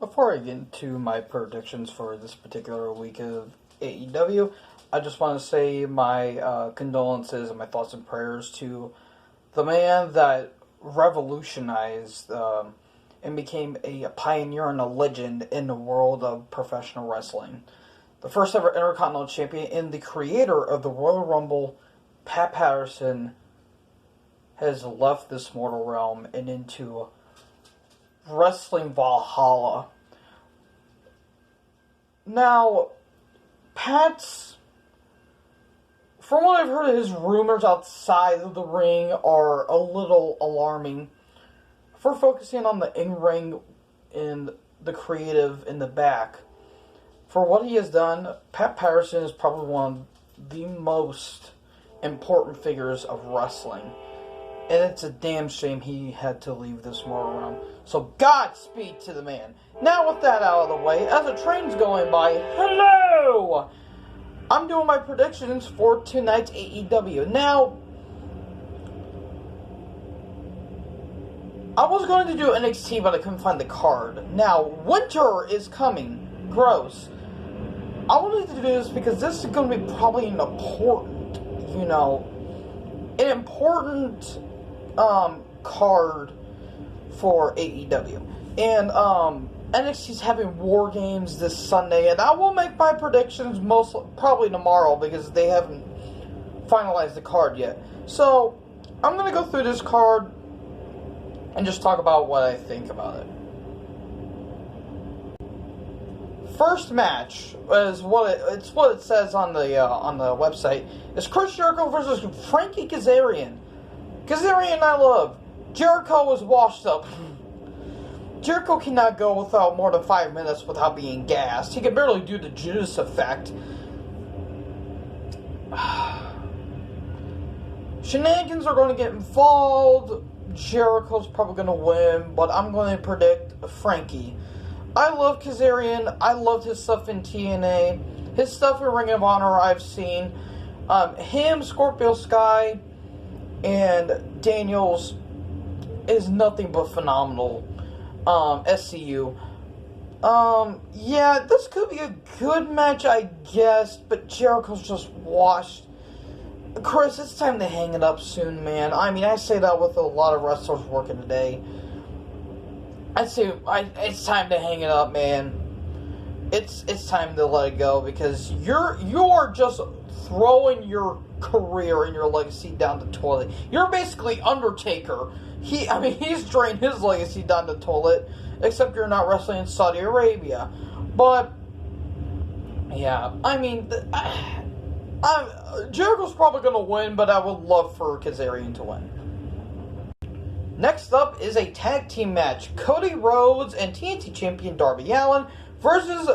Before I get into my predictions for this particular week of AEW, I just want to say my condolences and my thoughts and prayers to the man that revolutionized and became a pioneer and a legend in the world of professional wrestling. The first ever Intercontinental Champion and the creator of the Royal Rumble, Pat Patterson, has left this mortal realm and into Wrestling Valhalla. Now, Pat's, from what I've heard, his rumors outside of the ring are a little alarming. If we're focusing on the in-ring and the creative in the back, for what he has done, Pat Patterson is probably one of the most important figures of wrestling. And it's a damn shame he had to leave this mortal realm. So Godspeed to the man. Now with that out of the way, as a train's going by, hello! I'm doing my predictions for tonight's AEW. Now, I was going to do NXT, but I couldn't find the card. Now, winter is coming. Gross. I wanted to do this because this is going to be probably an important, card for AEW. And NXT's having War Games this Sunday, and I will make my predictions probably tomorrow because they haven't finalized the card yet. So I'm going to go through this card and just talk about what I think about it. First match is what it says on the website is Chris Jericho versus Frankie Kazarian. Kazarian I love. Jericho is washed up. Jericho cannot go without more than 5 minutes without being gassed. He can barely do the Judas effect. Shenanigans are going to get involved. Jericho's probably going to win, but I'm going to predict Frankie. I love Kazarian. I loved his stuff in TNA. His stuff in Ring of Honor I've seen. Him, Scorpio Sky, and Daniels is nothing but phenomenal. SCU. Yeah, this could be a good match, I guess, but Jericho's just washed. Chris, it's time to hang it up soon, man. I mean, I say that with a lot of wrestlers working today. I'd say it's time to hang it up, man. It's time to let it go because you're just throwing your career and your legacy down the toilet. You're basically Undertaker. He's drained his legacy down the toilet, except you're not wrestling in Saudi Arabia. But yeah, Jericho's probably going to win, but I would love for Kazarian to win. Next up is a tag team match. Cody Rhodes and TNT champion Darby Allin versus,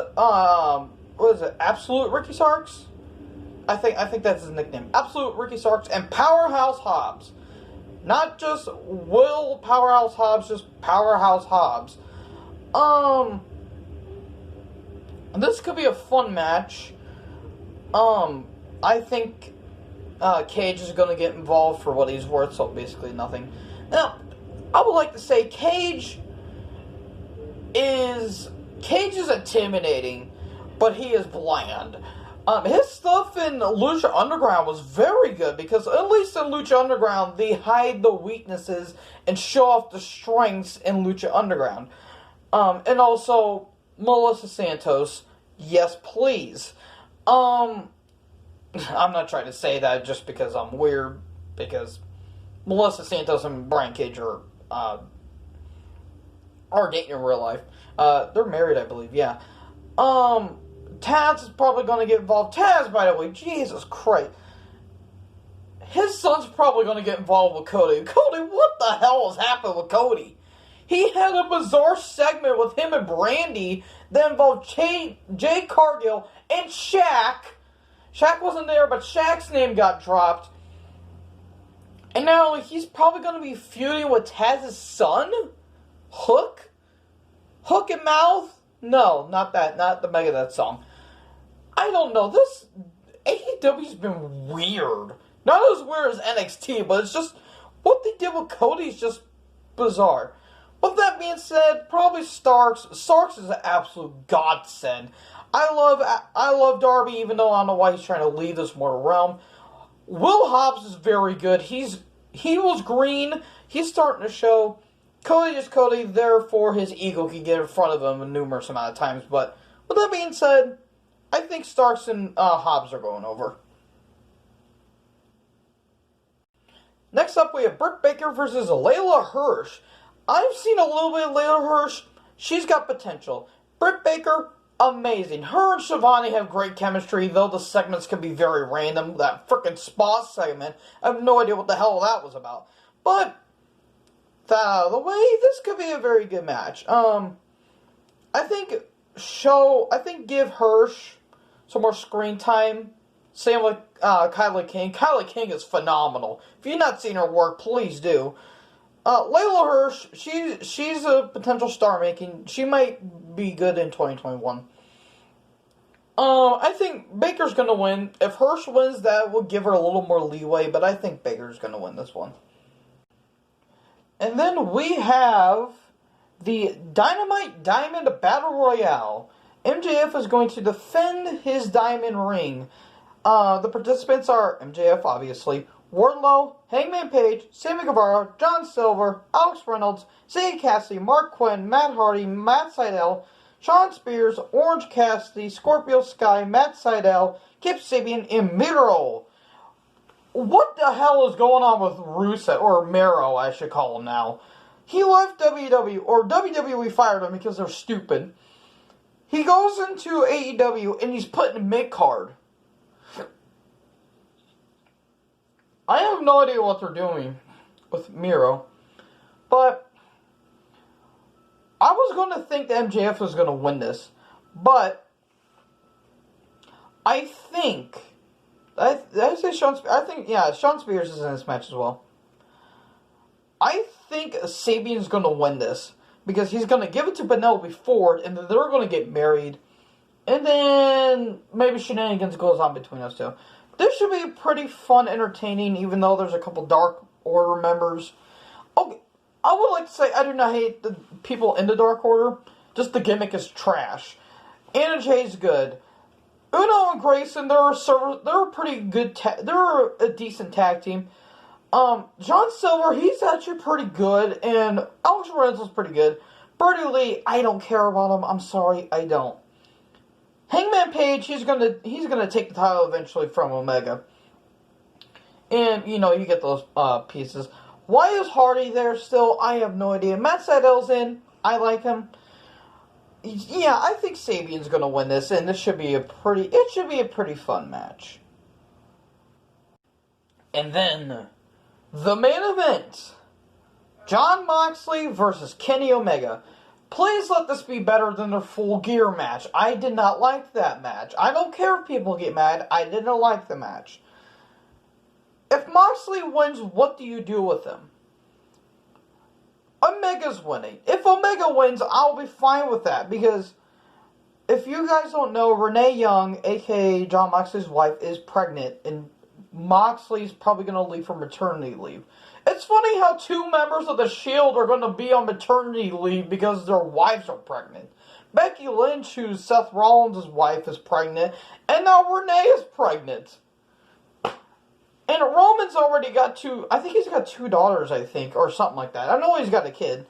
Absolute Ricky Starks? I think that's his nickname. Absolute Ricky Starks and Powerhouse Hobbs. Not just Will Powerhouse Hobbs, just Powerhouse Hobbs. This could be a fun match. I think Cage is going to get involved for what he's worth, so basically nothing. Now, I would like to say Cage is intimidating, but he is bland. His stuff in Lucha Underground was very good, because at least in Lucha Underground, they hide the weaknesses and show off the strengths in Lucha Underground. And also, Melissa Santos, yes please. I'm not trying to say that just because I'm weird, because Melissa Santos and Brian Cage are dating in real life. They're married, I believe, yeah. Taz is probably going to get involved. Taz, by the way, Jesus Christ. His son's probably going to get involved with Cody. Cody, what the hell has happened with Cody? He had a bizarre segment with him and Brandy that involved Jay Cargill and Shaq. Shaq wasn't there, but Shaq's name got dropped. And now he's probably going to be feuding with Taz's son? Hook? Hook and Mouth? No, not that. Not the Megadeth song. I don't know. This AEW's been weird. Not as weird as NXT, but it's just what they did with Cody is just bizarre. With that being said, probably Starks. Starks is an absolute godsend. I love Darby, even though I don't know why he's trying to leave this mortal realm. Will Hobbs is very good. He was green. He's starting to show. Cody is Cody, therefore his ego can get in front of him a numerous amount of times. But with that being said, I think Starks and Hobbs are going over. Next up, we have Britt Baker versus Layla Hirsch. I've seen a little bit of Layla Hirsch. She's got potential. Britt Baker, amazing. Her and Shivani have great chemistry, though the segments can be very random. That frickin' spa segment, I have no idea what the hell that was about. But that out of the way, this could be a very good match. I think give Hirsch some more screen time. Same with Kylie King. Kylie King is phenomenal. If you've not seen her work, please do. Layla Hirsch, she's a potential star making. She might be good in 2021. I think Baker's going to win. If Hirsch wins, that will give her a little more leeway, but I think Baker's going to win this one. And then we have the Dynamite Diamond Battle Royale. MJF is going to defend his diamond ring. The participants are MJF, obviously, Wardlow, Hangman Page, Sammy Guevara, John Silver, Alex Reynolds, Zay Cassidy, Mark Quinn, Matt Hardy, Matt Sydal, Shawn Spears, Orange Cassidy, Scorpio Sky, Matt Sydal, Kip Sabian, and Miro. What the hell is going on with Rusev, or Miro, I should call him now? He left WWE, or WWE fired him because they're stupid. He goes into AEW and he's put in mid-card. I have no idea what they're doing with Miro, but I was going to think that MJF was going to win this, but I think, did I say Shawn Spears? I think, yeah, Shawn Spears is in this match as well. I think Sabian's going to win this, because he's going to give it to Penelope Ford, and then they're going to get married, and then maybe shenanigans goes on between us two. This should be pretty fun, entertaining, even though there's a couple Dark Order members. Okay, I would like to say I do not hate the people in the Dark Order. Just the gimmick is trash. Anna Jay's good. Uno and Grayson, they're a pretty good. They're a decent tag team. John Silver, he's actually pretty good, and Alex Reynolds is pretty good. Brody Lee, I don't care about him. I'm sorry, I don't. Hangman Page, he's gonna take the title eventually from Omega. And, you know, you get those pieces. Why is Hardy there still? I have no idea. Matt Sydal's in. I like him. Yeah, I think Sabian's gonna win this, and this should be a pretty fun match. And then the main event. Jon Moxley versus Kenny Omega. Please let this be better than their Full Gear match. I did not like that match. I don't care if people get mad. I didn't like the match. If Moxley wins, what do you do with him? Omega's winning. If Omega wins, I'll be fine with that. Because if you guys don't know, Renee Young, a.k.a. Jon Moxley's wife, is pregnant. And Moxley's probably going to leave for maternity leave. It's funny how two members of the Shield are going to be on maternity leave because their wives are pregnant. Becky Lynch, who's Seth Rollins' wife, is pregnant, and now Renee is pregnant. And Roman's already got I think he's got 2 daughters, or something like that. I know he's got a kid,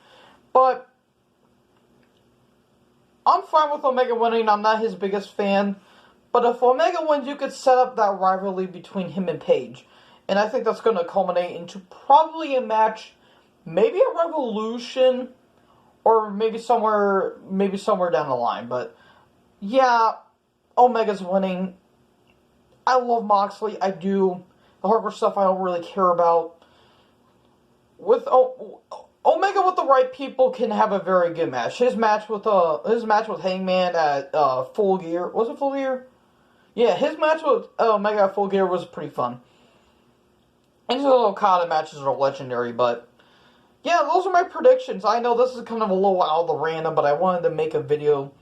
but I'm fine with Omega winning. I'm not his biggest fan, but if Omega wins, you could set up that rivalry between him and Paige. And I think that's going to culminate into probably a match, maybe a Revolution, or maybe somewhere down the line. But yeah, Omega's winning. I love Moxley. I do. The hardcore stuff I don't really care about. With Omega with the right people can have a very good match. His match with Hangman at Full Gear, was it Full Gear? Yeah, his match with Omega at Full Gear was pretty fun. And his Okada matches are legendary, but yeah, those are my predictions. I know this is kind of a little out of the random, but I wanted to make a video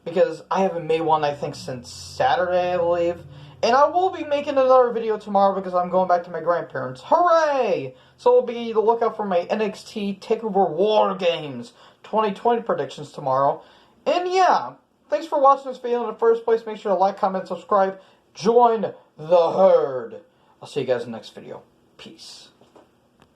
because I haven't made one, I think, since Saturday, I believe. And I will be making another video tomorrow because I'm going back to my grandparents. Hooray! So we'll be the lookout for my NXT TakeOver War Games 2020 predictions tomorrow. And yeah, thanks for watching this video in the first place. Make sure to like, comment, subscribe. Join the herd. I'll see you guys in the next video. Peace.